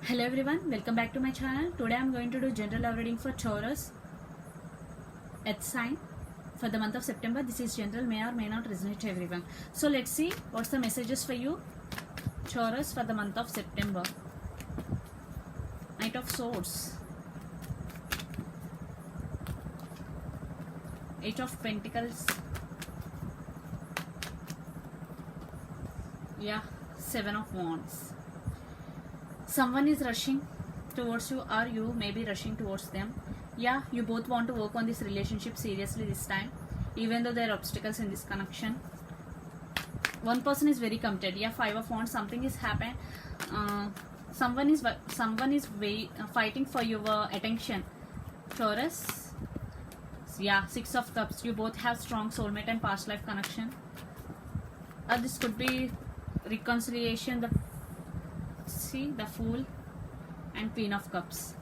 Hello everyone, welcome back to my channel. Today I'm going to do general love reading for Taurus earth sign for the month of September. This is general, may or may not resonate to everyone. So let's see what's the messages for you Taurus for the month of September. Knight of Swords, Eight of Pentacles, Seven of Wands. Someone is rushing towards you or you may be rushing towards them. You both want to work on this relationship seriously this time, even though there are obstacles in this connection. One person is very committed. Five of Wands, something is happening. Someone is fighting for your attention, Taurus. Six of Cups, you both have strong soulmate and past life connection. This could be reconciliation, the Fool and Queen of Cups.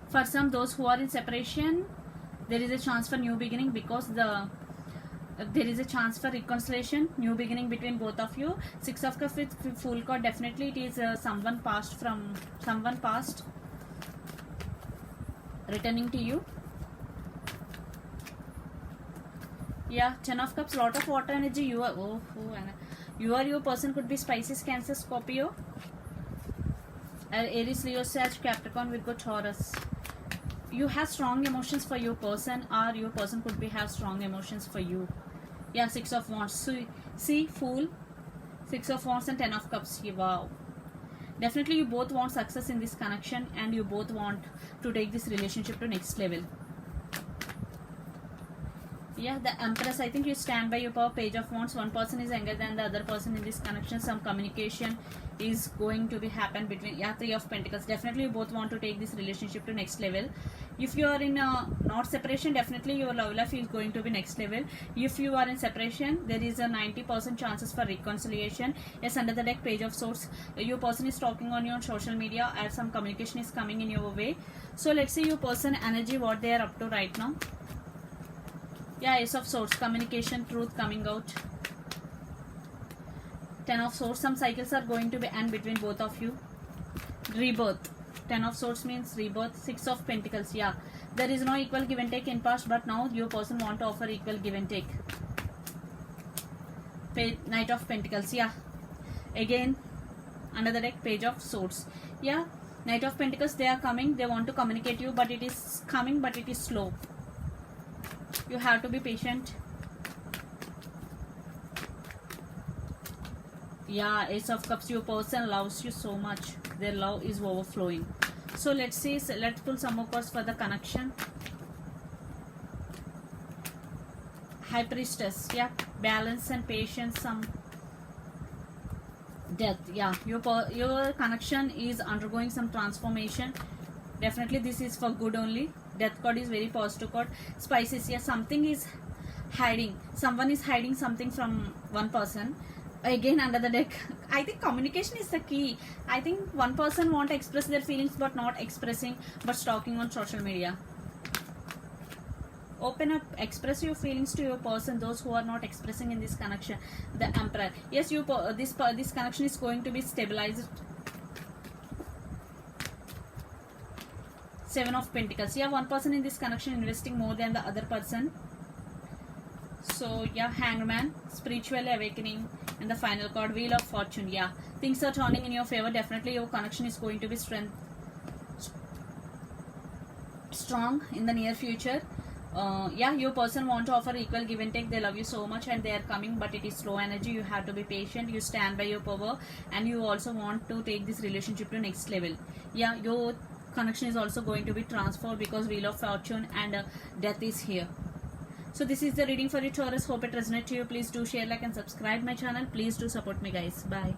For some, those who are in separation, there is a chance for new beginning, because there is a chance for reconciliation, new beginning between both of you. Six of Cups with Fool card, definitely it is someone past returning to you. Ten of Cups, lot of water energy. Your person could be Pisces, Cancer, Scorpio, Aries, Leo, Sag, Capricorn, Virgo, Taurus. You have strong emotions for your person, or your person could be have strong emotions for you. Six of Wands. So, see, Fool, Six of Wands and Ten of Cups. Wow. Definitely you both want success in this connection, and you both want to take this relationship to next level. The Empress, I think you stand by your power. Page of Wands, one person is younger than the other person in this connection. Some communication is going to be happen between. Three of Pentacles, definitely you both want to take this relationship to next level. If you are in not separation, definitely your love life is going to be next level. If you are in separation, there is a 90% chances for reconciliation. Under the deck, Page of Swords, your person is talking on you on social media, and some communication is coming in your way. So let's see your person energy, what they are up to right now. Ace of Swords, communication, truth coming out. Ten of Swords, some cycles are going to be end between both of you. Rebirth. Ten of Swords means rebirth. Six of Pentacles, there is no equal give and take in past, but now your person want to offer equal give and take. Knight of Pentacles, again under the deck, Page of Swords. Knight of Pentacles, they are coming, they want to communicate you, but it is coming, but it is slow. You have to be patient. Ace of Cups, your person loves you so much, their love is overflowing. So let's see, let's pull some more cards for the connection. High Priestess, balance and patience, some death. Your connection is undergoing some transformation. Definitely this is for good only. Death card is very positive card. Spices, something is hiding. Someone is hiding something from one person. Again under the deck, I think communication is the key. I think one person want to express their feelings but not expressing, but stalking on social media. Open up, express your feelings to your person, those who are not expressing in this connection. The Emperor, yes, this connection is going to be stabilized. Seven of Pentacles, one person in this connection investing more than the other person. So Hanged Man, spiritually awakening, and the final card, Wheel of Fortune. Things are turning in your favor. Definitely your connection is going to be strong in the near future. Your person want to offer equal give and take. They love you so much and they are coming, but it is slow energy. You have to be patient. You stand by your power, and you also want to take this relationship to next level. Your connection is also going to be transformed, because Wheel of Fortune and death is here. So this is the reading for you, Taurus. Hope it resonates to you. Please do share, like and subscribe my channel. Please do support me, guys. Bye.